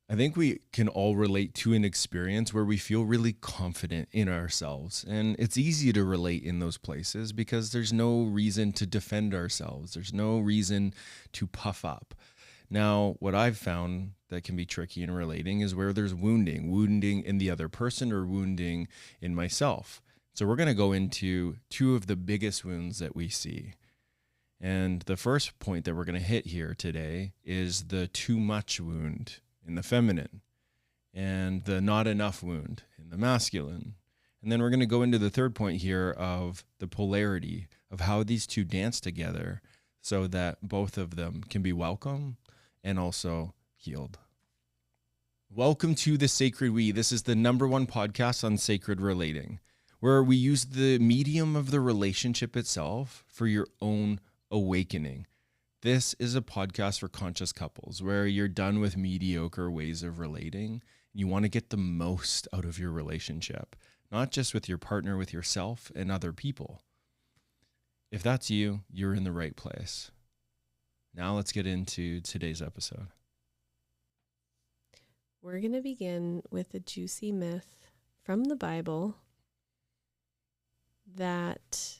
I think we can all relate to an experience where we feel really confident in ourselves. And it's easy to relate in those places because there's no reason to defend ourselves, there's no reason to puff up. Now, what I've found that can be tricky in relating is where there's wounding in the other person or wounding in myself. So we're going to go into two of the biggest wounds that we see. And the first point that we're going to hit here today is the too much wound in the feminine and the not enough wound in the masculine. And then we're going to go into the third point here of the polarity of how these two dance together so that both of them can be welcome and also healed. Welcome to The Sacred We. This is the #1 podcast on sacred relating, where we use the medium of the relationship itself for your own awakening. This is a podcast for conscious couples where you're done with mediocre ways of relating. You want to get the most out of your relationship, not just with your partner, with yourself and other people. If that's you, you're in the right place. Now let's get into today's episode. We're going to begin with a juicy myth from the Bible that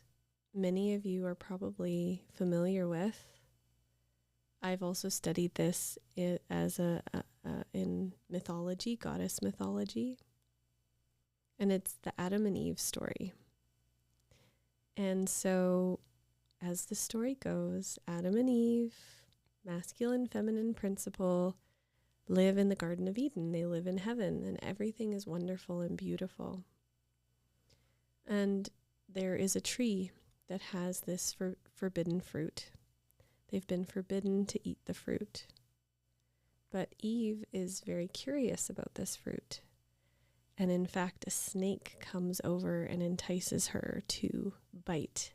many of you are probably familiar with. I've also studied this as in mythology, goddess mythology, and it's the Adam and Eve story. And so, as the story goes, Adam and Eve, masculine, feminine principle, live in the Garden of Eden. They live in heaven, and everything is wonderful and beautiful. And there is a tree that has this forbidden fruit. They've been forbidden to eat the fruit. But Eve is very curious about this fruit. And in fact, a snake comes over and entices her to bite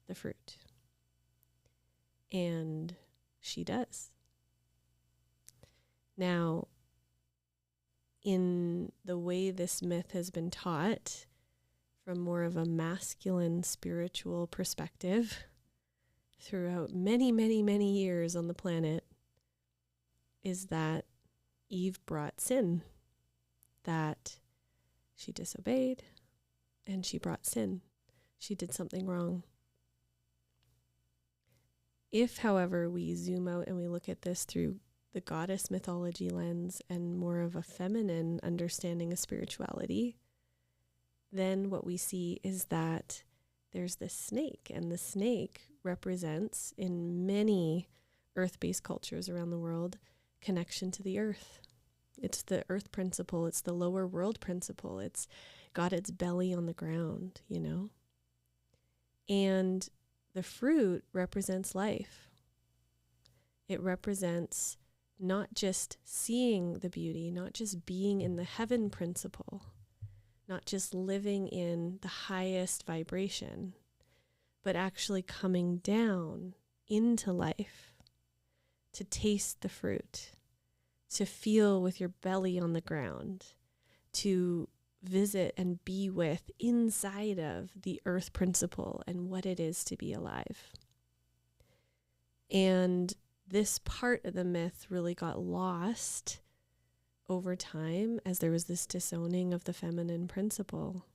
the fruit. And she does. Now, in the way this myth has been taught, from more of a masculine spiritual perspective, throughout many, many, many years on the planet, is that Eve brought sin, that she disobeyed and she brought sin. She did something wrong. If, however, we zoom out and we look at this through the goddess mythology lens and more of a feminine understanding of spirituality, then what we see is that there's this snake, and the snake represents, in many earth-based cultures around the world, connection to the earth. It's the earth principle. It's the lower world principle. It's got its belly on the ground, you know? And the fruit represents life. It represents not just seeing the beauty, not just being in the heaven principle, not just living in the highest vibration, but actually coming down into life to taste the fruit, to feel with your belly on the ground, to visit and be with inside of the earth principle and what it is to be alive. And this part of the myth really got lost over time as there was this disowning of the feminine principle.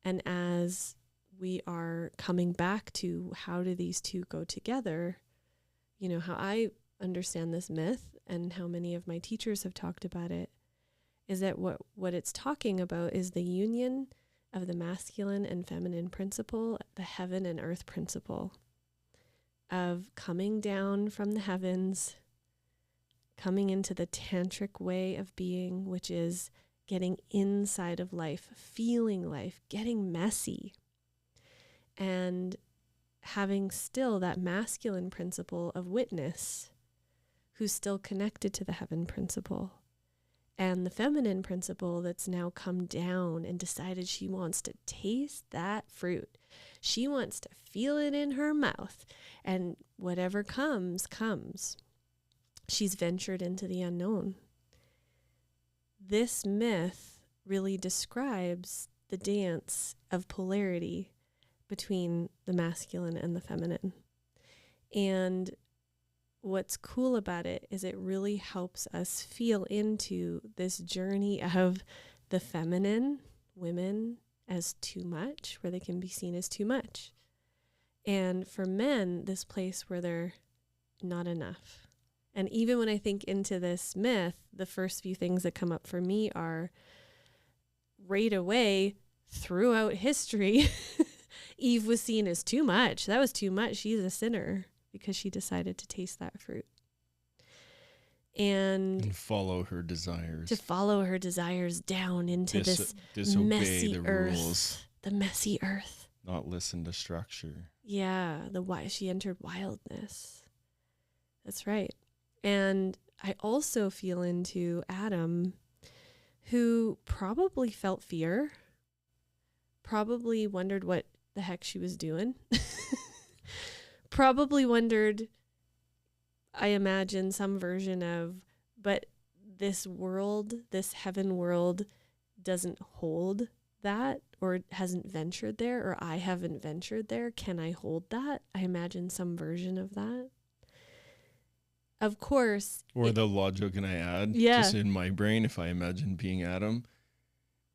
And as we are coming back to how do these two go together, you know, how I understand this myth and how many of my teachers have talked about it is that what it's talking about is the union of the masculine and feminine principle, the heaven and earth principle of coming down from the heavens, coming into the tantric way of being, which is getting inside of life, feeling life, getting messy, and having still that masculine principle of witness, who's still connected to the heaven principle, and the feminine principle that's now come down and decided she wants to taste that fruit. She wants to feel it in her mouth, and whatever comes, comes. She's ventured into the unknown. This myth really describes the dance of polarity between the masculine and the feminine. And what's cool about it is it really helps us feel into this journey of the feminine, women as too much, where they can be seen as too much. And for men, this place where they're not enough. And even when I think into this myth, the first few things that come up for me are right away throughout history, Eve was seen as too much. That was too much. She's a sinner because she decided to taste that fruit. And follow her desires. To follow her desires down into this messy earth. The messy earth. Not listen to structure. Yeah, she entered wildness. That's right. And I also feel into Adam, who probably felt fear, probably wondered what the heck she was doing, probably wondered, I imagine, some version of, but this world, this heaven world, doesn't hold that, or hasn't ventured there, or I haven't ventured there. Can I hold that? I imagine some version of that. Of course. Or the logic, can I add? Yeah. Just in my brain, if I imagine being Adam,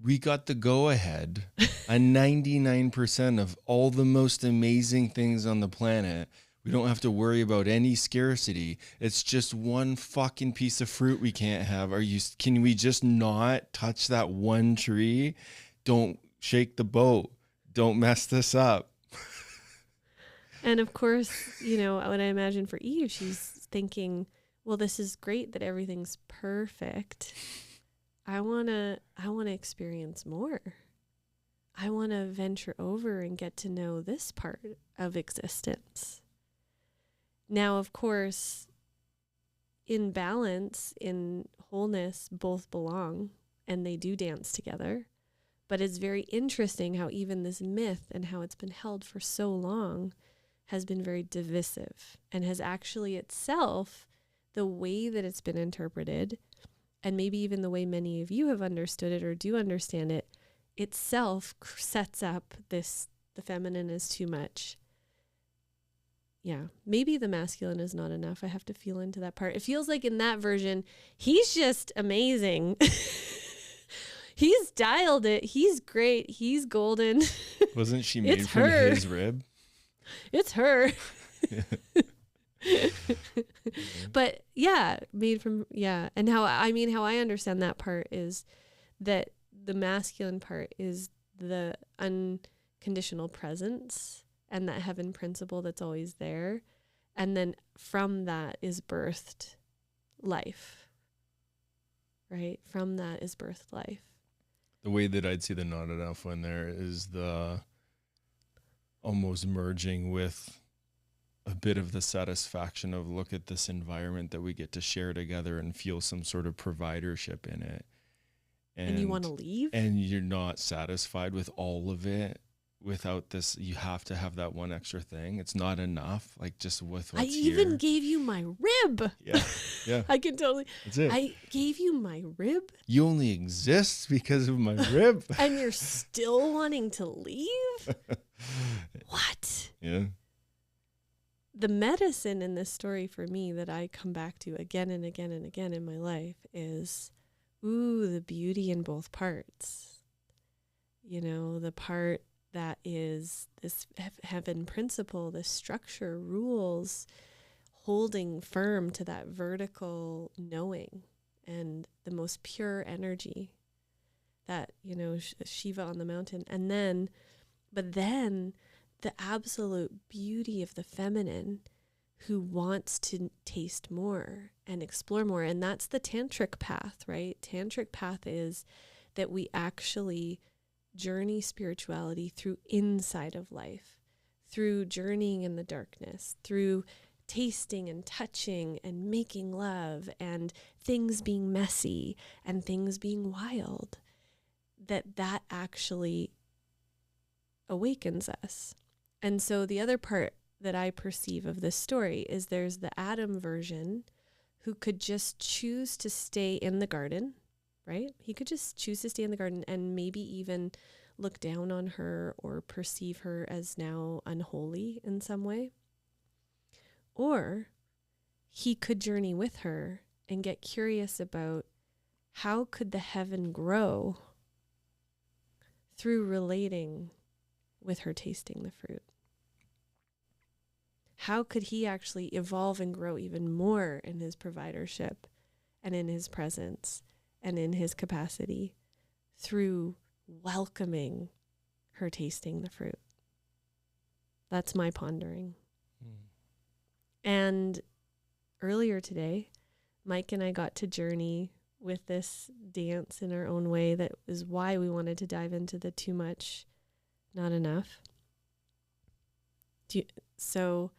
we got the go-ahead on 99% of all the most amazing things on the planet. We don't have to worry about any scarcity. It's just one fucking piece of fruit we can't have. Can we just not touch that one tree? Don't shake the boat. Don't mess this up. And of course, what I imagine for Eve, she's thinking, well, this is great that everything's perfect. I want to experience more. I want to venture over and get to know this part of existence. Now, of course, in balance, in wholeness, both belong, and they do dance together. But it's very interesting how even this myth and how it's been held for so long has been very divisive, and has actually itself, the way that it's been interpreted, and maybe even the way many of you have understood it or do understand it, itself sets up the feminine is too much. Yeah, maybe the masculine is not enough. I have to feel into that part. It feels like in that version, he's just amazing. He's dialed it. He's great. He's golden. Wasn't she made from his rib? It's her. But yeah, made from, yeah. And how I understand that part is that the masculine part is the unconditional presence and that heaven principle that's always there. And then from that is birthed life, right? From that is birthed life. The way that I'd see the not enough one there is the almost merging with a bit of the satisfaction of look at this environment that we get to share together and feel some sort of providership in it. And you want to leave? And you're not satisfied with all of it without this. You have to have that one extra thing. It's not enough. Like just with what's I even gave you my rib. Yeah. Yeah. I can totally. That's it. I gave you my rib. You only exist because of my rib. And you're still wanting to leave? What? Yeah. The medicine in this story for me that I come back to again and again and again in my life is, the beauty in both parts. The part that is this heaven principle, this structure, rules, holding firm to that vertical knowing and the most pure energy that, Shiva on the mountain. But then the absolute beauty of the feminine who wants to taste more and explore more. And that's the tantric path, right? Tantric path is that we actually journey spirituality through inside of life, through journeying in the darkness, through tasting and touching and making love and things being messy and things being wild, that actually awakens us. And so the other part that I perceive of this story is there's the Adam version who could just choose to stay in the garden, right? He could just choose to stay in the garden and maybe even look down on her or perceive her as now unholy in some way. Or he could journey with her and get curious about how could the heaven grow through relating with her tasting the fruit. How could he actually evolve and grow even more in his providership and in his presence and in his capacity through welcoming her tasting the fruit? That's my pondering. And earlier today, Mike and I got to journey with this dance in our own way. That is why we wanted to dive into the too much, not enough. So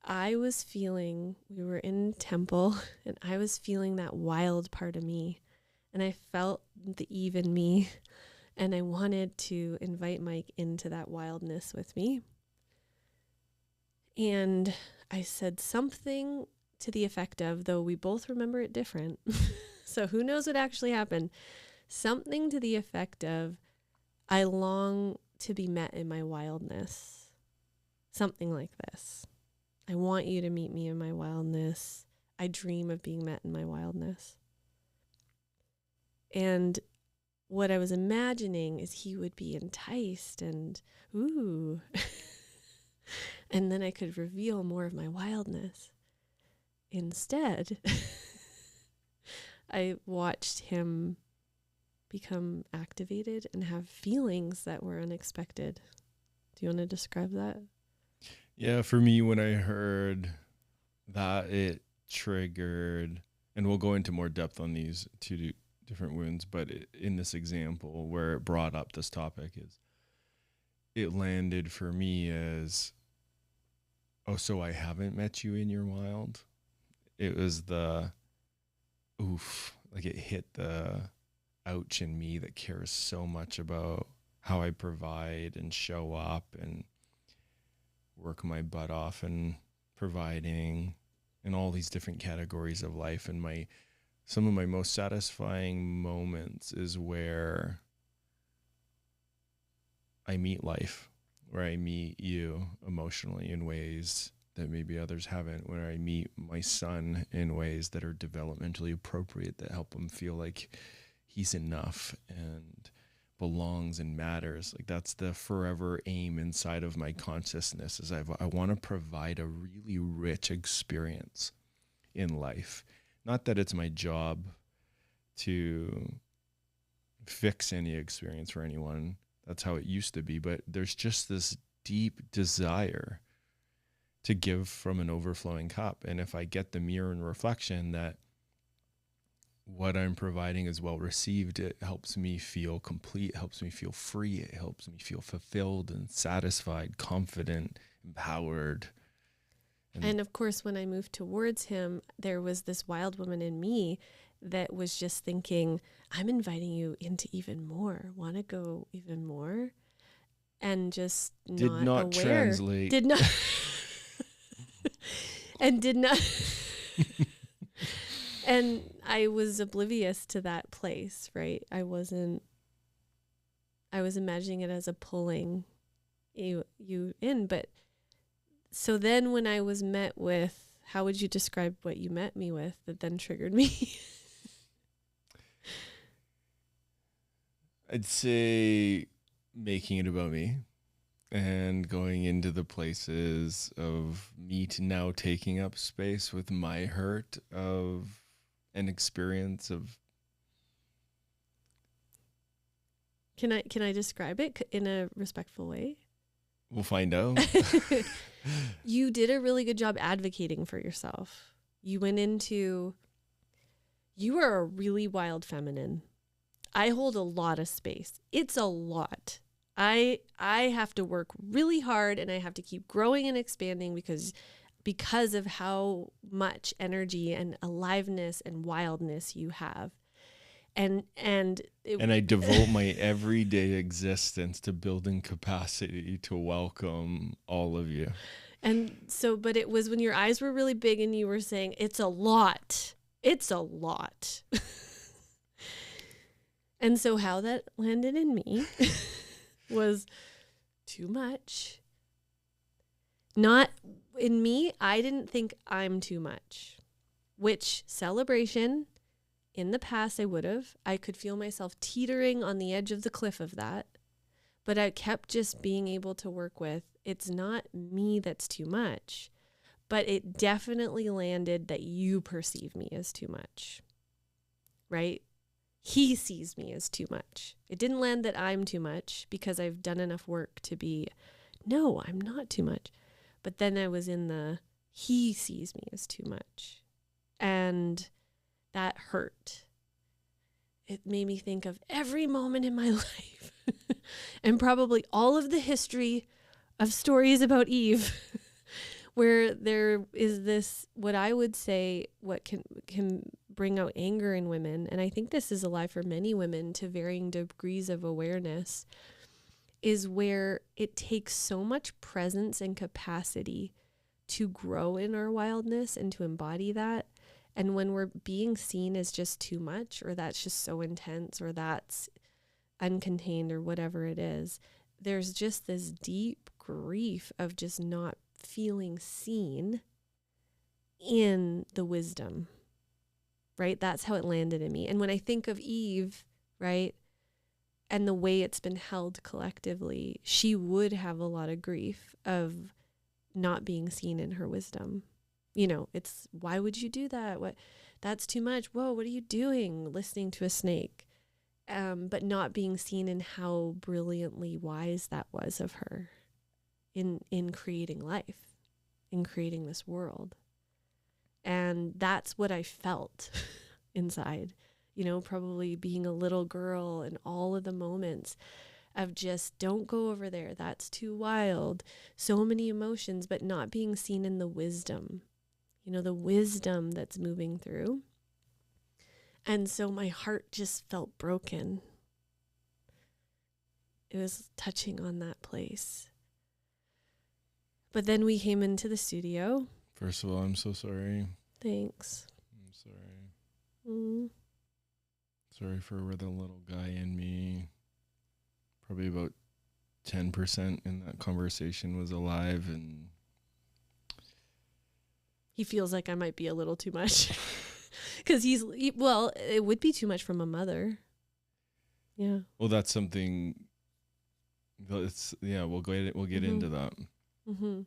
I was feeling, we were in temple, and I was feeling that wild part of me. And I felt the Eve in me. And I wanted to invite Mike into that wildness with me. And I said something to the effect of, though we both remember it different, so who knows what actually happened, something to the effect of, I long to be met in my wildness. Something like this. I want you to meet me in my wildness. I dream of being met in my wildness. And what I was imagining is he would be enticed and, ooh, and then I could reveal more of my wildness. Instead, I watched him become activated and have feelings that were unexpected. Do you want to describe that? Yeah, for me, when I heard that, it triggered, and we'll go into more depth on these two different wounds, but in this example where it brought up this topic, it landed for me as, oh, so I haven't met you in your wild? It was the oof, like it hit the ouch in me that cares so much about how I provide and show up and work my butt off and providing in all these different categories of life. And some of my most satisfying moments is where I meet life, where I meet you emotionally in ways that maybe others haven't, where I meet my son in ways that are developmentally appropriate, that help him feel like he's enough and belongs and matters. Like that's the forever aim inside of my consciousness, is I want to provide a really rich experience in life. Not that it's my job to fix any experience for anyone. That's how it used to be. But there's just this deep desire to give from an overflowing cup. And if I get the mirror and reflection that what I'm providing is well received, it helps me feel complete, helps me feel free, it helps me feel fulfilled and satisfied, confident, empowered. And of course, when I moved towards him, there was this wild woman in me that was just thinking, I'm inviting you into even more. Want to go even more? And just did not aware. Translate. Did not. And did not. And I was oblivious to that place, right? I was imagining it as a pulling you in. But so then when I was met with, how would you describe what you met me with that then triggered me? I'd say making it about me and going into the places of me to now taking up space with my hurt of an experience of. Can I describe it in a respectful way? We'll find out. You did a really good job advocating for yourself. You went into, you are a really wild feminine. I hold a lot of space. It's a lot. I have to work really hard and I have to keep growing and expanding because of how much energy and aliveness and wildness you have. And I devote my everyday existence to building capacity to welcome all of you. And so, but it was when your eyes were really big and you were saying, it's a lot. It's a lot. And so how that landed in me was too much. Not in me, I didn't think I'm too much, which celebration in the past I could feel myself teetering on the edge of the cliff of that. But I kept just being able to work with, it's not me that's too much, but it definitely landed that you perceive me as too much, right? He sees me as too much. It didn't land that I'm too much because I've done enough work to be, no, I'm not too much. But then I was in the, he sees me as too much. And that hurt. It made me think of every moment in my life and probably all of the history of stories about Eve where there is this, what I would say, what can bring out anger in women. And I think this is alive for many women to varying degrees of awareness, is where it takes so much presence and capacity to grow in our wildness and to embody that. And when we're being seen as just too much, or that's just so intense, or that's uncontained, or whatever it is, there's just this deep grief of just not feeling seen in the wisdom, right? That's how it landed in me. And when I think of Eve, right, and the way it's been held collectively, she would have a lot of grief of not being seen in her wisdom. You know, it's, why would you do that? What, that's too much. Whoa, what are you doing? Listening to a snake. But not being seen in how brilliantly wise that was of her in creating life, in creating this world. And that's what I felt inside, you know, probably being a little girl and all of the moments of just, don't go over there. That's too wild. So many emotions, but not being seen in the wisdom, you know, the wisdom that's moving through. And so my heart just felt broken. It was touching on that place. But then we came into the studio. First of all, I'm so sorry. Thanks. I'm sorry. Sorry for where the little guy in me, probably about 10% in that conversation, was alive, and he feels like I might be a little too much. Because well, it would be too much from a mother. Yeah. Well, that's something. We'll get into that. Mm-hmm.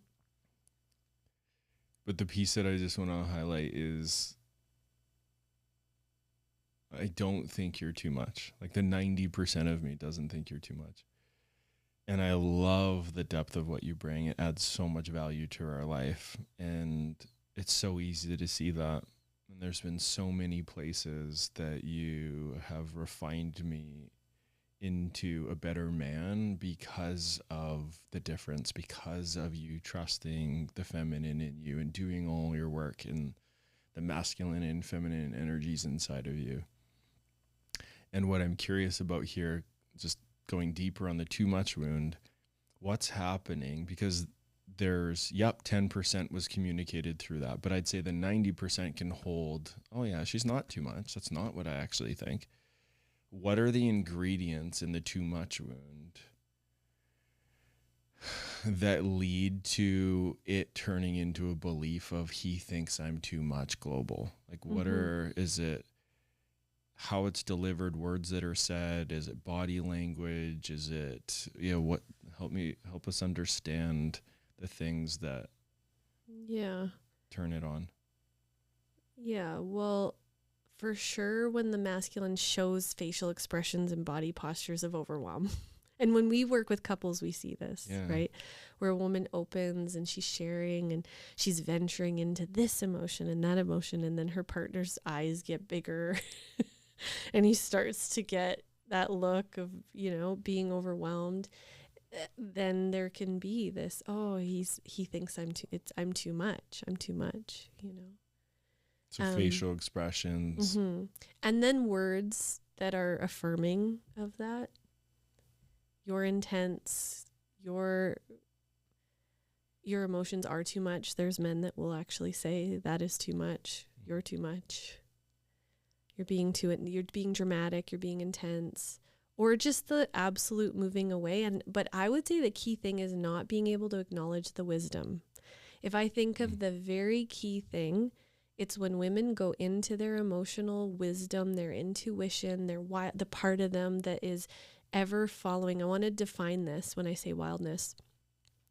But the piece that I just want to highlight is, I don't think you're too much. Like, the 90% of me doesn't think you're too much. And I love the depth of what you bring. It adds so much value to our life. And it's so easy to see that. And there's been so many places that you have refined me into a better man because of the difference, because of you trusting the feminine in you and doing all your work in the masculine and feminine energies inside of you. And what I'm curious about here, just going deeper on the too much wound, what's happening? Because there's, 10% was communicated through that, but I'd say the 90% can hold, oh yeah, she's not too much. That's not what I actually think. What are the ingredients in the too much wound that lead to it turning into a belief of, he thinks I'm too much global? Like, what is it, how it's delivered, words that are said? Is it body language? Is it, help us understand the things that turn it on. Yeah, well, for sure, when the masculine shows facial expressions and body postures of overwhelm. And when we work with couples, we see this, right? Where a woman opens and she's sharing and she's venturing into this emotion and that emotion, and then her partner's eyes get bigger and he starts to get that look of, being overwhelmed. Then there can be this, he thinks I'm too much, So facial expressions. And then words that are affirming of that. You're intense, your emotions are too much. There's men that will actually say that is too much. You're too much. You're being dramatic, you're being intense. Or just the absolute moving away. But I would say the key thing is not being able to acknowledge the wisdom. If I think of the very key thing, it's when women go into their emotional wisdom, their intuition, the part of them that is ever following. I want to define this when I say wildness.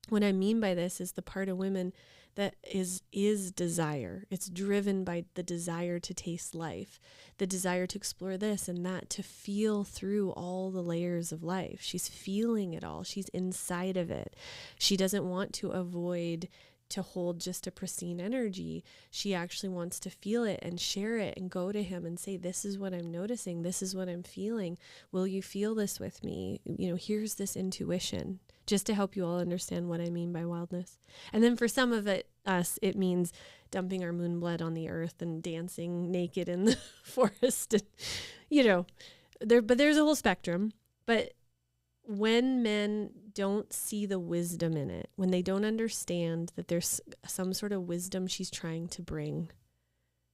What I mean by this is the part of women that is desire. It's driven by the desire to taste life, the desire to explore this and that, to feel through all the layers of life. She's feeling it all. She's inside of it. She doesn't want to avoid to hold just a pristine energy. She actually wants to feel it and share it and go to him and say, this is what I'm noticing. This is what I'm feeling. Will you feel this with me? Here's this intuition, just to help you all understand what I mean by wildness. And then for some of us, it means dumping our moon blood on the earth and dancing naked in the forest. And, but there's a whole spectrum. But when men don't see the wisdom in it, when they don't understand that there's some sort of wisdom she's trying to bring,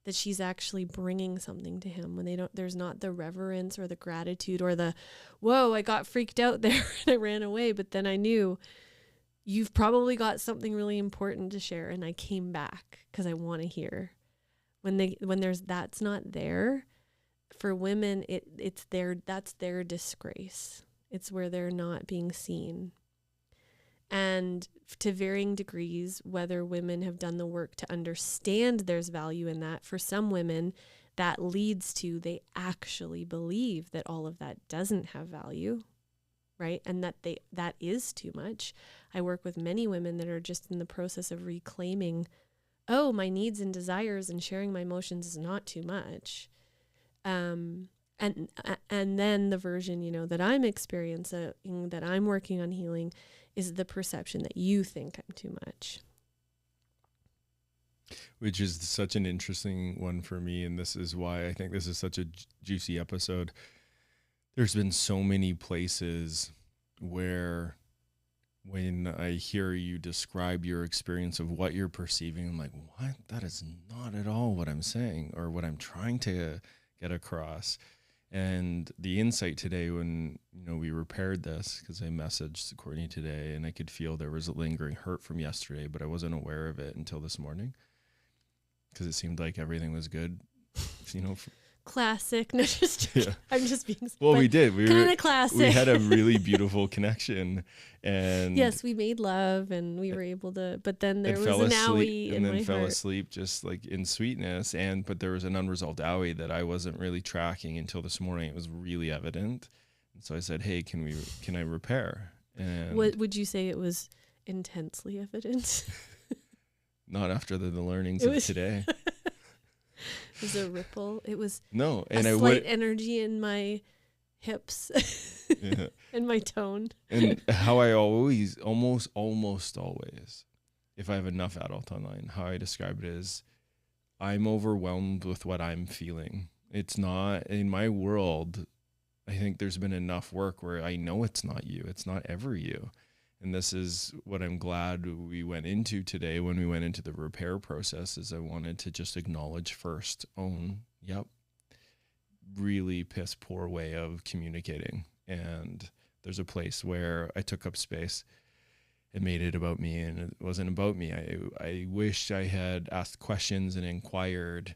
that she's actually bringing something to him, when there's not the reverence or the gratitude or the, whoa, I got freaked out there and I ran away, but then I knew you've probably got something really important to share and I came back because I want to hear. That's not there, for women, that's their disgrace. It's where they're not being seen. And to varying degrees, whether women have done the work to understand there's value in that, for some women, that leads to they actually believe that all of that doesn't have value, right? And that is too much. I work with many women that are just in the process of reclaiming, oh, my needs and desires and sharing my emotions is not too much. And then the version, that I'm experiencing, that I'm working on healing, is the perception that you think I'm too much. Which is such an interesting one for me. And this is why I think this is such a juicy episode. There's been so many places where when I hear you describe your experience of what you're perceiving, I'm like, what? That is not at all what I'm saying or what I'm trying to get across. And the insight today when, we repaired this, because I messaged Courtney today and I could feel there was a lingering hurt from yesterday, but I wasn't aware of it until this morning because it seemed like everything was good, Classic. No, yeah. I'm just being. Well, we did. Kind of classic. We had a really beautiful connection, and yes, we made love, and we were able to. But then there was an owie in my heart. And then fell asleep just like in sweetness, but there was an unresolved owie that I wasn't really tracking until this morning. It was really evident, and so I said, "Hey, can I repair?" And what would you say it was intensely evident? Not after the learnings of today. It was a ripple. It was slight energy in my hips and my tone. And how I almost always, if I have enough adult online, how I describe it is I'm overwhelmed with what I'm feeling. It's not in my world. I think there's been enough work where I know it's not you. It's not ever you. And this is what I'm glad we went into today when we went into the repair process, is I wanted to just acknowledge first, really piss poor way of communicating. And there's a place where I took up space and made it about me, and it wasn't about me. I wished I had asked questions and inquired,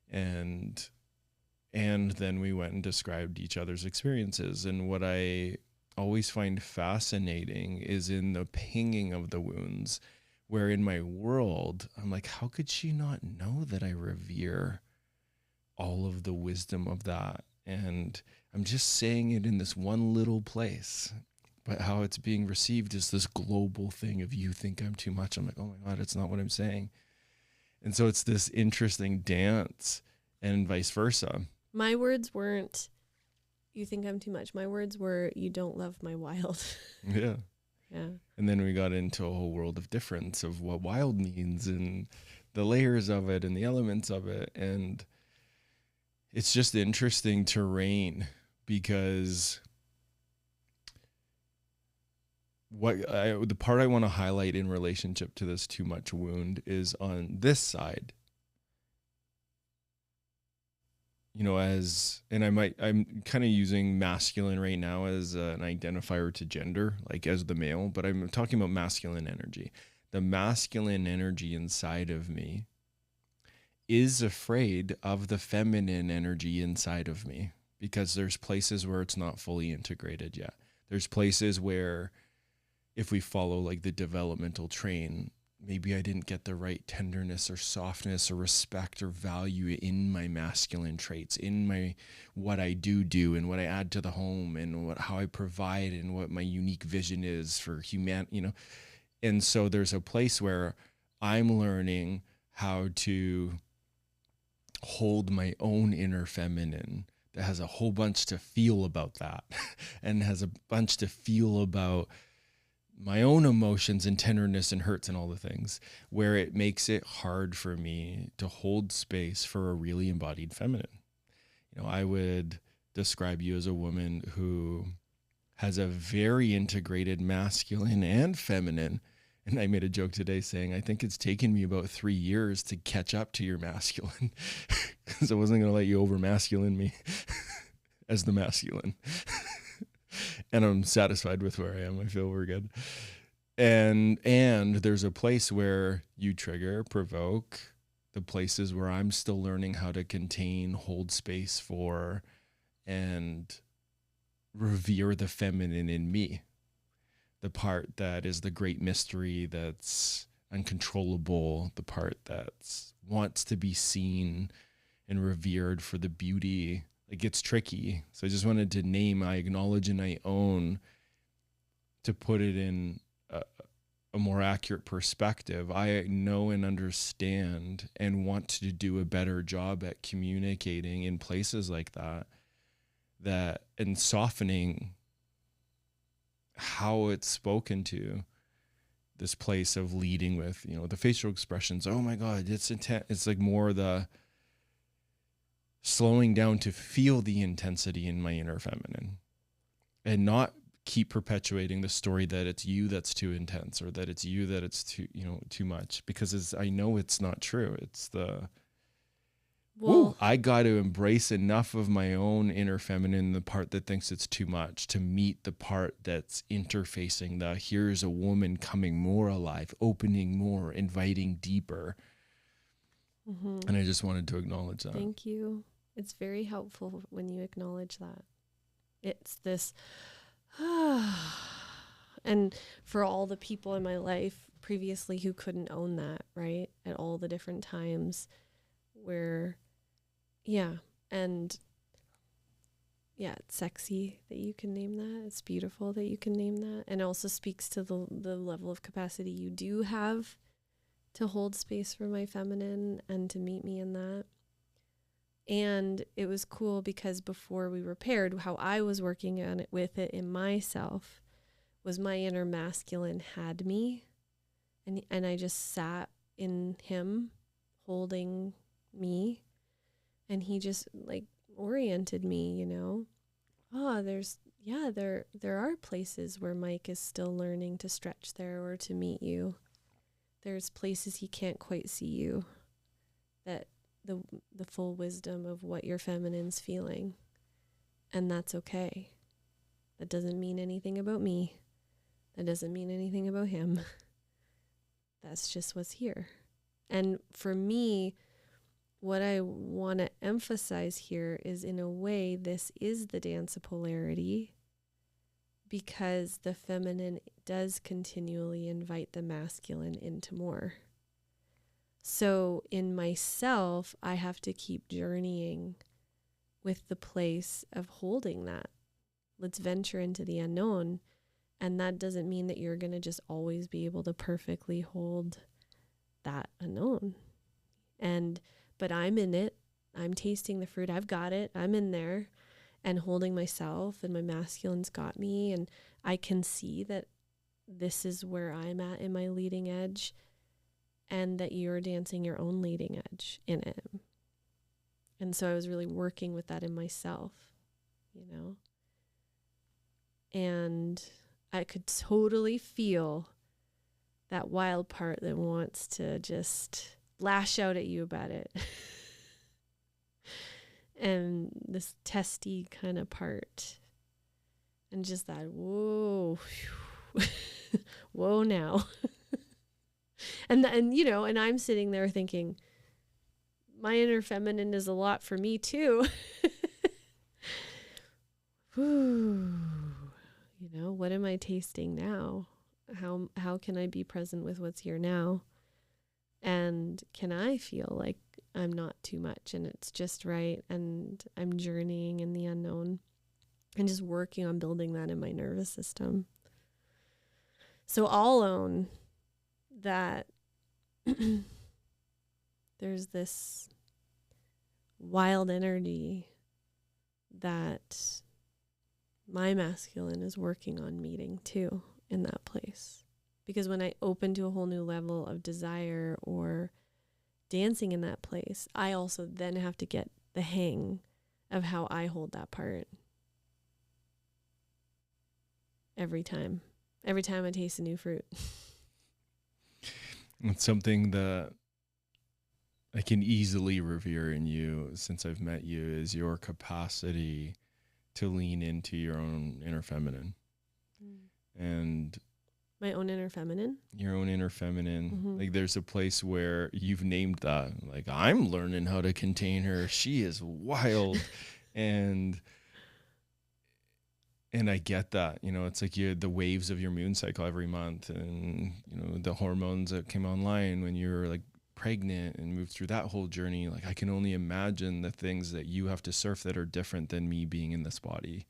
and then we went and described each other's experiences. And what I always find fascinating is in the pinging of the wounds, where in my world, I'm like, how could she not know that I revere all of the wisdom of that? And I'm just saying it in this one little place, but how it's being received is this global thing of you think I'm too much. I'm like, oh my God, it's not what I'm saying. And so it's this interesting dance, and vice versa. My words weren't, you think I'm too much. My words were, you don't love my wild. Yeah. Yeah. And then we got into a whole world of difference of what wild means and the layers of it and the elements of it. And it's just interesting terrain, because the part I want to highlight in relationship to this too much wound is on this side. I'm kind of using masculine right now as an identifier to gender, like as the male, but I'm talking about masculine energy. the masculine energy inside of me is afraid of the feminine energy inside of me, because there's places where it's not fully integrated yet. There's places where if we follow like the developmental train, maybe I didn't get the right tenderness or softness or respect or value in my masculine traits, in my what I do and what I add to the home and how I provide and what my unique vision is for human. And so there's a place where I'm learning how to hold my own inner feminine that has a whole bunch to feel about that and has a bunch to feel about my own emotions and tenderness and hurts and all the things, where it makes it hard for me to hold space for a really embodied feminine. I would describe you as a woman who has a very integrated masculine and feminine. And I made a joke today saying, I think it's taken me about 3 years to catch up to your masculine, because I wasn't going to let you over masculine me as the masculine. And I'm satisfied with where I am. I feel we're good. And there's a place where you trigger, provoke, the places where I'm still learning how to contain, hold space for, and revere the feminine in me. The part that is the great mystery, that's uncontrollable, the part that wants to be seen and revered for the beauty. It gets tricky. So I just wanted to name, I acknowledge and I own, to put it in a more accurate perspective. I know and understand and want to do a better job at communicating in places like that and softening how it's spoken to, this place of leading with, the facial expressions. Oh my God, it's intense. It's like more the slowing down to feel the intensity in my inner feminine and not keep perpetuating the story that it's you that's too intense or that it's you that it's too much, because I know it's not true. It's I got to embrace enough of my own inner feminine, the part that thinks it's too much, to meet the part that's interfacing here's a woman coming more alive, opening more, inviting deeper. Mm-hmm. And I just wanted to acknowledge that. Thank you. It's very helpful when you acknowledge that. It's this, and for all the people in my life previously who couldn't own that, right? At all the different times where, it's sexy that you can name that. It's beautiful that you can name that. And it also speaks to the level of capacity you do have to hold space for my feminine and to meet me in that. And it was cool because before we were paired, how I was working on it with it in myself was my inner masculine had me, and I just sat in him holding me, and he just like oriented me, there are places where Mike is still learning to stretch there or to meet you. There's places he can't quite see you, that the full wisdom of what your feminine's feeling. And that's okay. That doesn't mean anything about me. That doesn't mean anything about him. That's just what's here. And for me, what I want to emphasize here is, in a way, this is the dance of polarity, because the feminine does continually invite the masculine into more. So in myself, I have to keep journeying with the place of holding that. Let's venture into the unknown. And that doesn't mean that you're going to just always be able to perfectly hold that unknown. But I'm in it. I'm tasting the fruit. I've got it. I'm in there and holding myself, and my masculine's got me. And I can see that this is where I'm at in my leading edge, and that you're dancing your own leading edge in it. And so I was really working with that in myself, and I could totally feel that wild part that wants to just lash out at you about it. And this testy kind of part. And just that, whoa, whoa now. And I'm sitting there thinking, my inner feminine is a lot for me too. What am I tasting now? How can I be present with what's here now? And can I feel like I'm not too much and it's just right, and I'm journeying in the unknown and just working on building that in my nervous system. So I'll own that there's this wild energy that my masculine is working on meeting too in that place. Because when I open to a whole new level of desire or dancing in that place, I also then have to get the hang of how I hold that part. Every time I taste a new fruit. It's something that I can easily revere in you since I've met you, is your capacity to lean into your own inner feminine. And my own inner feminine? Your own inner feminine. Mm-hmm. Like there's a place where you've named that. Like, I'm learning how to contain her. She is wild. and I get that, it's like the waves of your moon cycle every month, and, the hormones that came online when you're like pregnant and moved through that whole journey. Like I can only imagine the things that you have to surf that are different than me being in this body.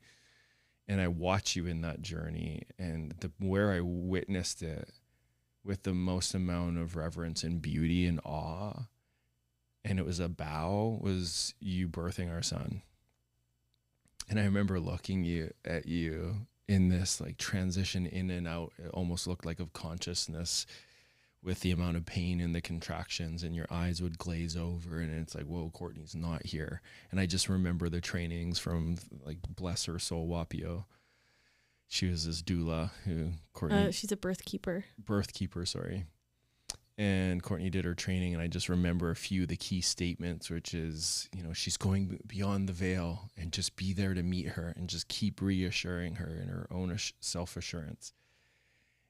And I watch you in that journey, and where I witnessed it with the most amount of reverence and beauty and awe, and it was a bow, was you birthing our son. And I remember looking at you in this like transition in and out. It almost looked like of consciousness with the amount of pain and the contractions, and your eyes would glaze over, and it's like, whoa, Courtney's not here. And I just remember the trainings from, like, bless her soul, Wapio. She was this doula who Courtney... she's a birth keeper, sorry. And Courtney did her training, and I just remember a few of the key statements, which is, she's going beyond the veil, and just be there to meet her and just keep reassuring her in her own self-assurance.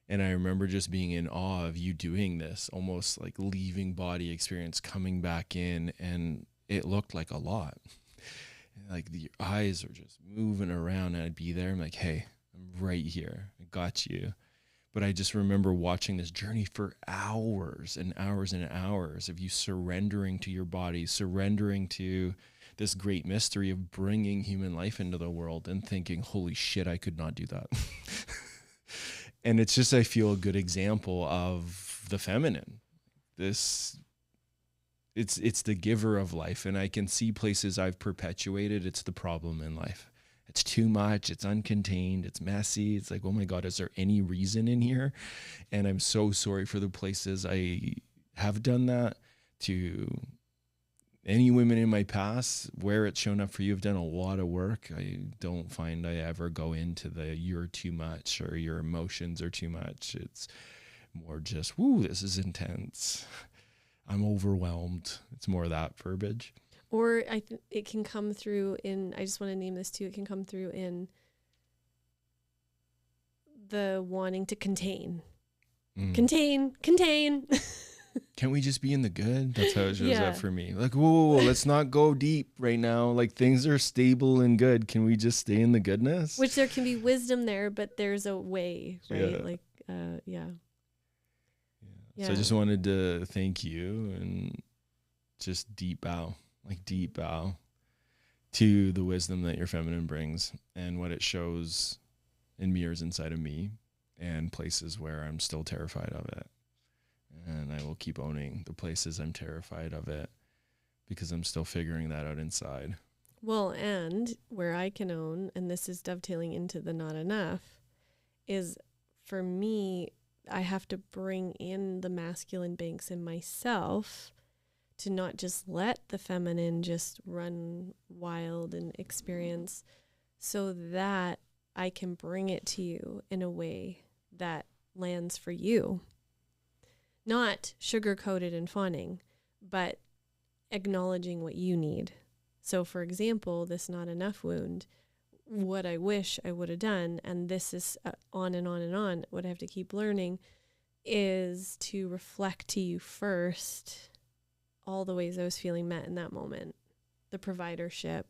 And I remember just being in awe of you doing this, almost like leaving body experience, coming back in, and it looked like a lot. Like your eyes are just moving around, and I'd be there. I'm like, hey, I'm right here. I got you. But I just remember watching this journey for hours and hours and hours of you surrendering to your body, surrendering to this great mystery of bringing human life into the world, and thinking, holy shit, I could not do that. And it's just, I feel a good example of the feminine. It's the giver of life. And I can see places I've perpetuated. It's the problem in life. It's too much. It's uncontained. It's messy. It's like, oh my God, is there any reason in here? And I'm so sorry for the places I have done that. To any women in my past, where it's shown up for you, have done a lot of work. I don't find I ever go into the you're too much or your emotions are too much. It's more just, woo, this is intense. I'm overwhelmed. It's more of that verbiage. Or it can come through in, I just want to name this too, it can come through in the wanting to contain. Contain. Can't we just be in the good? That's how it shows up for me. Like, whoa, let's not go deep right now. Like, things are stable and good. Can we just stay in the goodness? Which there can be wisdom there, but there's a way, right? Yeah. Like, yeah. So I just wanted to thank you and just deep bow to the wisdom that your feminine brings and what it shows and mirrors inside of me, and places where I'm still terrified of it. And I will keep owning the places I'm terrified of it, because I'm still figuring that out inside. Well, and where I can own, and this is dovetailing into the not enough, is for me, I have to bring in the masculine banks in myself to not just let the feminine just run wild and experience, so that I can bring it to you in a way that lands for you. Not sugar-coated and fawning, but acknowledging what you need. So, for example, this not enough wound, what I wish I would have done, and this is on and on and on, what I have to keep learning, is to reflect to you first all the ways I was feeling met in that moment, the providership,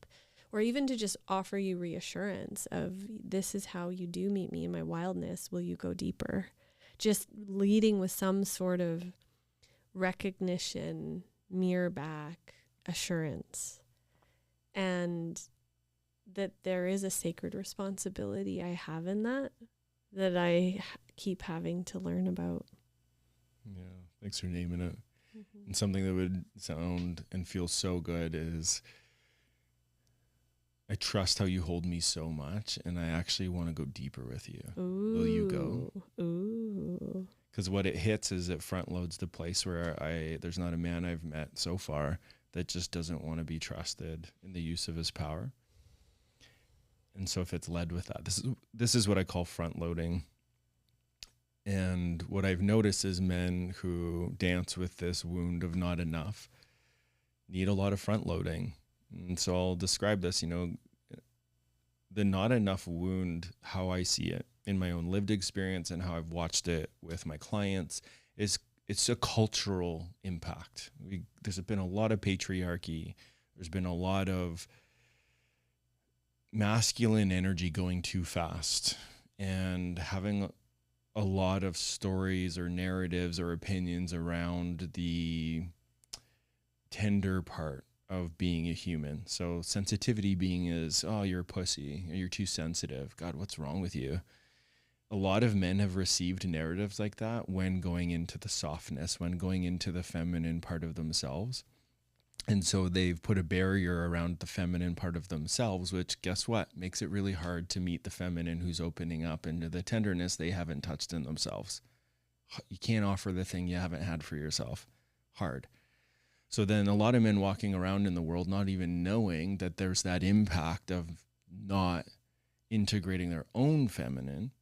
or even to just offer you reassurance of, this is how you do meet me in my wildness. Will you go deeper? Just leading with some sort of recognition, mirror back, assurance, and that there is a sacred responsibility I have in that I keep having to learn about. Yeah, thanks for naming it. Mm-hmm. And something that would sound and feel so good is, I trust how you hold me so much, and I actually want to go deeper with you. Ooh. Will you go? Ooh. Because what it hits is it front loads the place where there's not a man I've met so far that just doesn't want to be trusted in the use of his power. And so if it's led with that, this is what I call front loading. And what I've noticed is men who dance with this wound of not enough need a lot of front loading. And so I'll describe this, the not enough wound, how I see it in my own lived experience and how I've watched it with my clients, is it's a cultural impact. There's been a lot of patriarchy. There's been a lot of masculine energy going too fast and having a lot of stories or narratives or opinions around the tender part of being a human. So sensitivity being is, oh, you're a pussy, or you're too sensitive. God, what's wrong with you? A lot of men have received narratives like that when going into the softness, when going into the feminine part of themselves. And so they've put a barrier around the feminine part of themselves, which, guess what, makes it really hard to meet the feminine who's opening up into the tenderness they haven't touched in themselves. You can't offer the thing you haven't had for yourself. Hard. So then a lot of men walking around in the world not even knowing that there's that impact of not integrating their own feminine.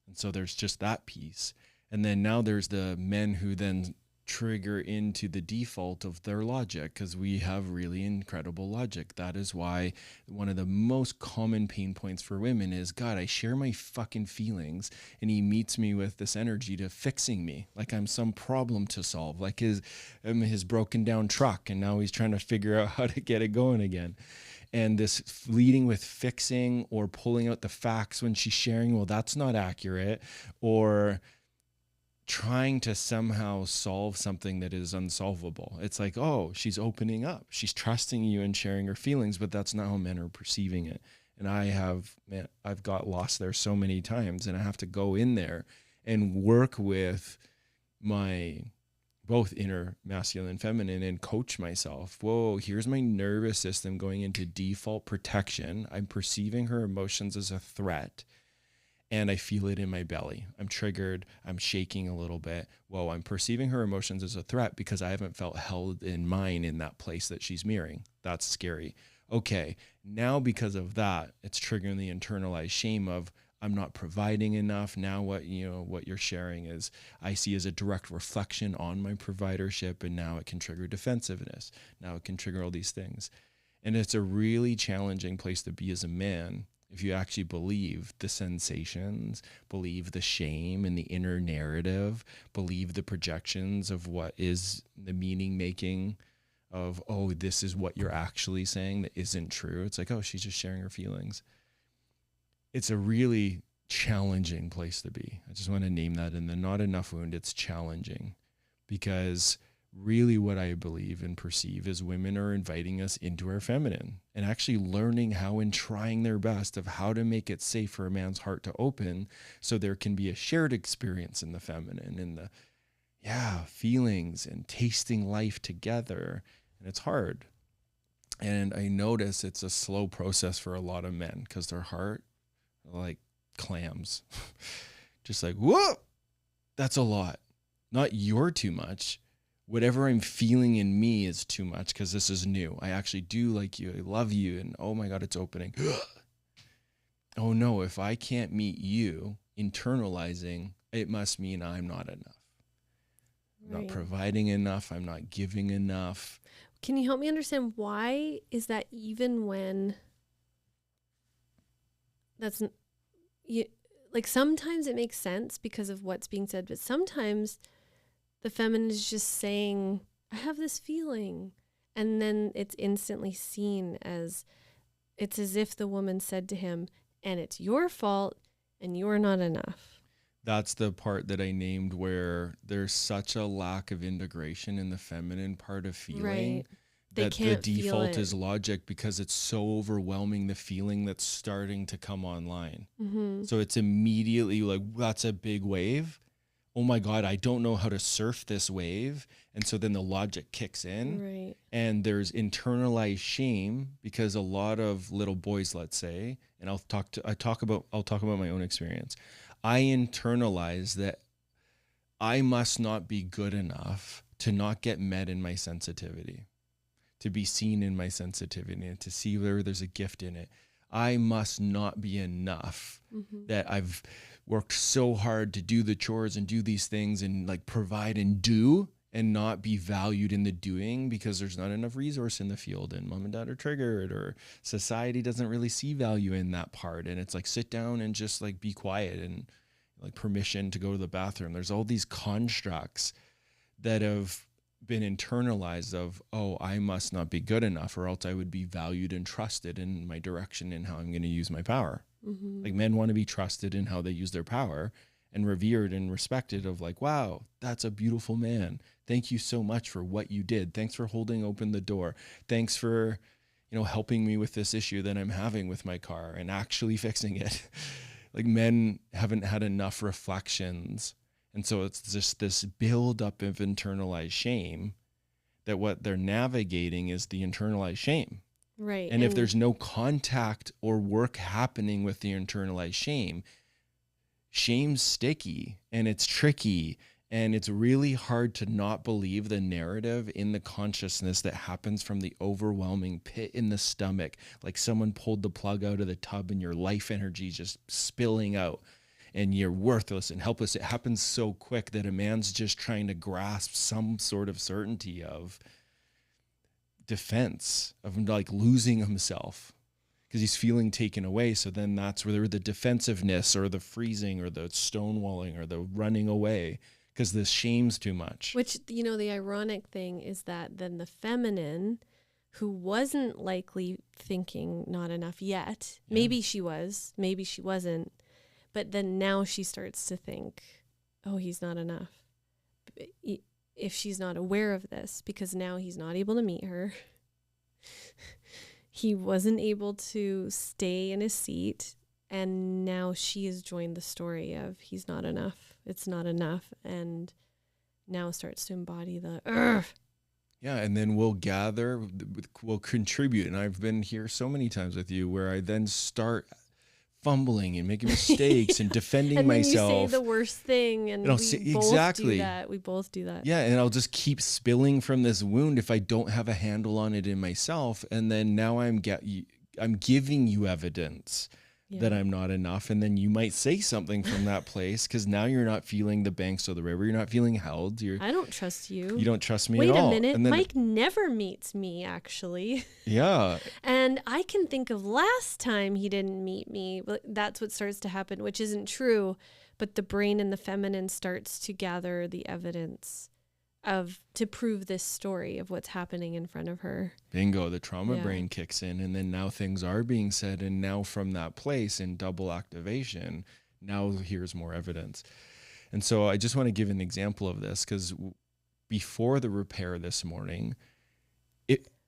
And so there's just that piece. And then now there's the men who then trigger into the default of their logic, because we have really incredible logic. That is why one of the most common pain points for women is, God, I share my fucking feelings and he meets me with this energy to fixing me like I'm some problem to solve, like his broken down truck, and now he's trying to figure out how to get it going again. And this leading with fixing or pulling out the facts when she's sharing, well, that's not accurate, or trying to somehow solve something that is unsolvable. It's like, oh, she's opening up. She's trusting you and sharing her feelings, but that's not how men are perceiving it. And I've got lost there so many times, and I have to go in there and work with my both inner masculine and feminine and coach myself. Whoa, here's my nervous system going into default protection. I'm perceiving her emotions as a threat. And I feel it in my belly. I'm triggered. I'm shaking a little bit. Whoa, I'm perceiving her emotions as a threat because I haven't felt held in mine in that place that she's mirroring. That's scary. Okay, now because of that, it's triggering the internalized shame of, I'm not providing enough. Now what you're sharing is, I see as a direct reflection on my providership, and now it can trigger defensiveness. Now it can trigger all these things. And it's a really challenging place to be as a man if you actually believe the sensations, believe the shame and the inner narrative, believe the projections of what is the meaning making of, oh, this is what you're actually saying that isn't true. It's like, oh, she's just sharing her feelings. It's a really challenging place to be. I just want to name that in the not enough wound. It's challenging because really what I believe and perceive is women are inviting us into our feminine and actually learning how and trying their best of how to make it safe for a man's heart to open so there can be a shared experience in the feminine and the feelings and tasting life together. And it's hard. And I notice it's a slow process for a lot of men because their heart like clams. Just like, whoa, that's a lot. Not you're too much. Whatever I'm feeling in me is too much because this is new. I actually do like you. I love you. And oh my God, it's opening. Oh no, if I can't meet you, internalizing, it must mean I'm not enough. I'm not providing enough. I'm not giving enough. Can you help me understand why is that even when that's like sometimes it makes sense because of what's being said, but sometimes the feminine is just saying, I have this feeling. And then it's instantly seen as, it's as if the woman said to him, and it's your fault and you're not enough. That's the part that I named where there's such a lack of integration in the feminine part of feeling. Right. They That the can't feel default it. is logic because it's so overwhelming, the feeling that's starting to come online. Mm-hmm. So it's immediately like, that's a big wave. Oh my God, I don't know how to surf this wave. And so then the logic kicks in. Right. And there's internalized shame because a lot of little boys, let's say, and I'll talk about my own experience. I internalize that I must not be good enough to not get met in my sensitivity, to be seen in my sensitivity, and to see where there's a gift in it. I must not be enough, that I've worked so hard to do the chores and do these things and like provide and do, and not be valued in the doing because there's not enough resource in the field and mom and dad are triggered or society doesn't really see value in that part. And it's like, sit down and just like be quiet and like permission to go to the bathroom. There's all these constructs that have been internalized of, oh, I must not be good enough or else I would be valued and trusted in my direction and how I'm going to use my power. Like men want to be trusted in how they use their power and revered and respected of like, wow, that's a beautiful man. Thank you so much for what you did. Thanks for holding open the door. Thanks for, helping me with this issue that I'm having with my car and actually fixing it. Like men haven't had enough reflections. And so it's just this buildup of internalized shame that what they're navigating is the internalized shame. Right. And if there's no contact or work happening with the internalized shame, shame's sticky and it's tricky. And it's really hard to not believe the narrative in the consciousness that happens from the overwhelming pit in the stomach, like someone pulled the plug out of the tub and your life energy just spilling out and you're worthless and helpless. It happens so quick that a man's just trying to grasp some sort of certainty of defense, of like losing himself because he's feeling taken away. So then that's where the defensiveness or the freezing or the stonewalling or the running away, because the shame's too much. Which, the ironic thing is that then the feminine, who wasn't likely thinking not enough yet, maybe she was, maybe she wasn't, but then now she starts to think, oh, he's not enough. If she's not aware of this, because now he's not able to meet her. He wasn't able to stay in his seat. And now she has joined the story of he's not enough. It's not enough. And now starts to embody the, Urgh. Yeah. And then we'll gather, we'll contribute. And I've been here so many times with you where I then start fumbling and making mistakes and defending and myself. And then you say the worst thing and we both do that. We both do that. Yeah, and I'll just keep spilling from this wound if I don't have a handle on it in myself. And then now I'm giving you evidence that I'm not enough. And then you might say something from that place because now you're not feeling the banks of the river. You're not feeling held. I don't trust you. You don't trust me at all. Wait a minute. Mike never meets me, actually. Yeah. And I can think of last time he didn't meet me. That's what starts to happen, which isn't true. But the brain and the feminine starts to gather the evidence to prove this story of what's happening in front of her. Bingo, the trauma brain kicks in, and then now things are being said, and now from that place in double activation, now here's more evidence. And so I just want to give an example of this because before the repair this morning,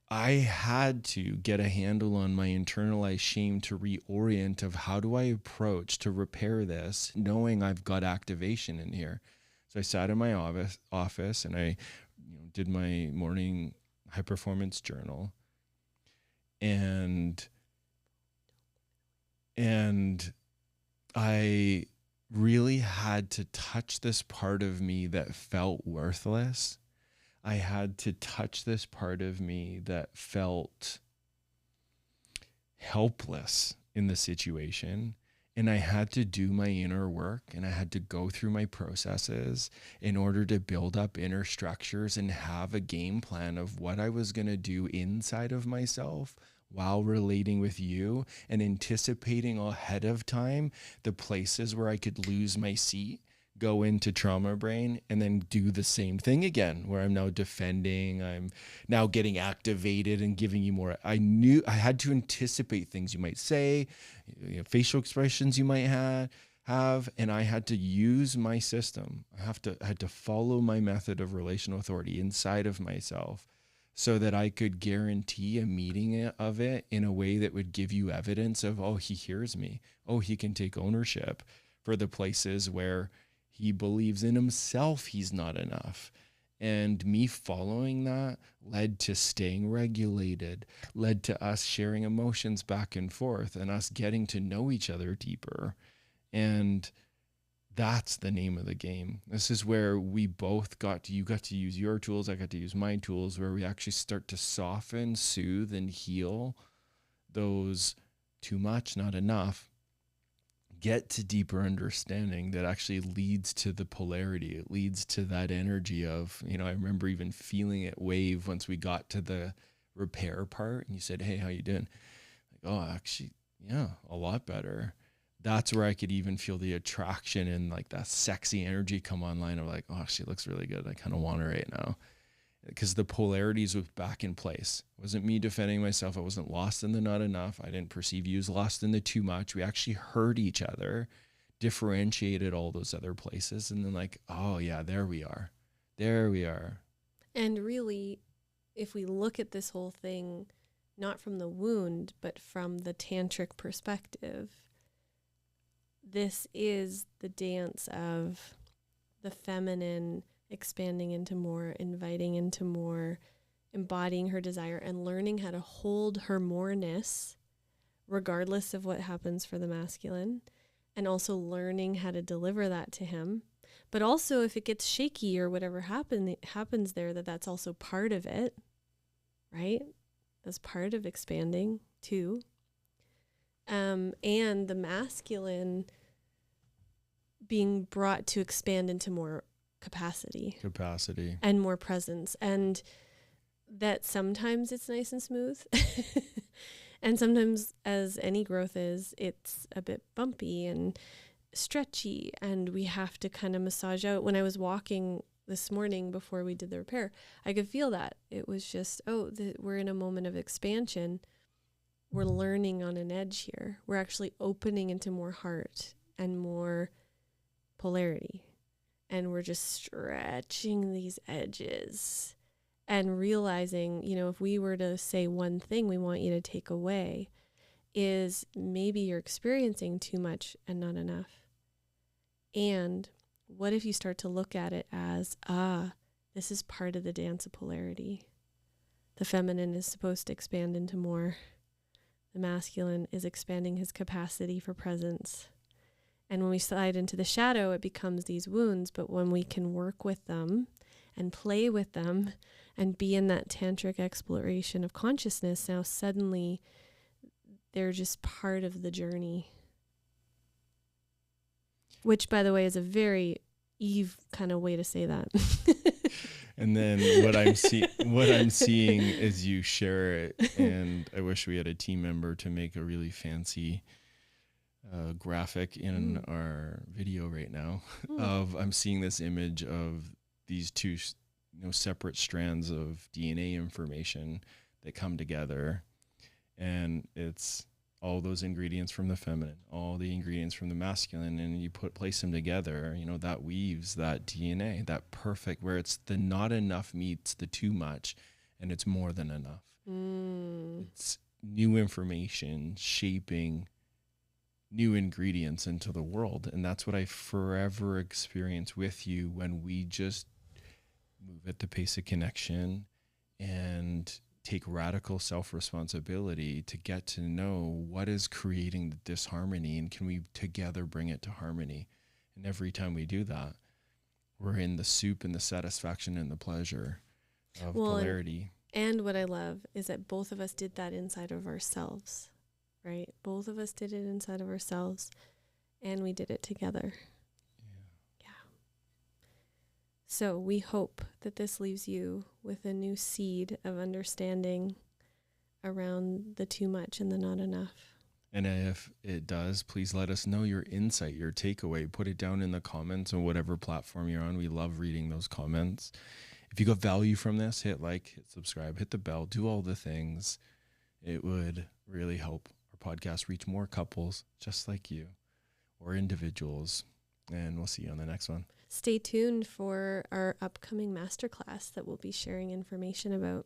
I had to get a handle on my internalized shame to reorient of how do I approach to repair this, knowing I've got activation in here. So I sat in my office and I did my morning high performance journal and I really had to touch this part of me that felt worthless. I had to touch this part of me that felt helpless in the situation. And I had to do my inner work and I had to go through my processes in order to build up inner structures and have a game plan of what I was going to do inside of myself while relating with you and anticipating ahead of time the places where I could lose my seat, go into trauma brain, and then do the same thing again, where I'm now defending, I'm now getting activated and giving you more. I knew I had to anticipate things you might say, facial expressions you might have, and I had to use my system. I had to follow my method of relational authority inside of myself so that I could guarantee a meeting of it in a way that would give you evidence of, oh, he hears me. Oh, he can take ownership for the places where he believes in himself he's not enough. And me following that led to staying regulated, led to us sharing emotions back and forth and us getting to know each other deeper. And that's the name of the game. This is where we both you got to use your tools, I got to use my tools, where we actually start to soften, soothe, and heal those too much, not enough, get to deeper understanding that actually leads to the polarity. It leads to that energy of, I remember even feeling it wave once we got to the repair part and you said, hey, how you doing? Like, oh, actually, yeah, a lot better. That's where I could even feel the attraction and like that sexy energy come online of like, oh, she looks really good. I kind of want her right now. Because the polarities was back in place. It wasn't me defending myself. I wasn't lost in the not enough. I didn't perceive you as lost in the too much. We actually heard each other, differentiated all those other places. And then like, oh yeah, there we are. There we are. And really, if we look at this whole thing, not from the wound, but from the tantric perspective, this is the dance of the feminine expanding into more, inviting into more, embodying her desire, and learning how to hold her moreness regardless of what happens for the masculine, and also learning how to deliver that to him. But also if it gets shaky or whatever happens there, that's also part of it, right? That's part of expanding too. And the masculine being brought to expand into more capacity and more presence, and that sometimes it's nice and smooth and sometimes, as any growth is, it's a bit bumpy and stretchy, and we have to kind of massage out. When I was walking this morning before we did the repair, I could feel that it was just, we're in a moment of expansion. We're learning on an edge here. We're actually opening into more heart and more polarity. And we're just stretching these edges and realizing, if we were to say one thing we want you to take away is maybe you're experiencing too much and not enough. And what if you start to look at it as, this is part of the dance of polarity. The feminine is supposed to expand into more. The masculine is expanding his capacity for presence. And when we slide into the shadow, it becomes these wounds. But when we can work with them and play with them and be in that tantric exploration of consciousness, now suddenly they're just part of the journey. Which, by the way, is a very Eve kind of way to say that. And then what I'm seeing as you share it, and I wish we had a team member to make a really fancy graphic in our video right now of I'm seeing this image of these two separate strands of DNA information that come together, and it's all those ingredients from the feminine, all the ingredients from the masculine, and you place them together, that weaves that DNA, that perfect, where it's the not enough meets the too much, and it's more than enough. It's new information shaping new ingredients into the world. And that's what I forever experience with you when we just move at the pace of connection and take radical self-responsibility to get to know what is creating the disharmony, and can we together bring it to harmony. And every time we do that, we're in the soup and the satisfaction and the pleasure of polarity. And what I love is that both of us did that inside of ourselves. Right? Both of us did it inside of ourselves, and we did it together. Yeah. So we hope that this leaves you with a new seed of understanding around the too much and the not enough. And if it does, please let us know your insight, your takeaway. Put it down in the comments on whatever platform you're on. We love reading those comments. If you got value from this, hit like, hit subscribe, hit the bell, do all the things. It would really help our podcast reach more couples just like you or individuals. And we'll see you on the next one. Stay tuned for our upcoming masterclass that we'll be sharing information about.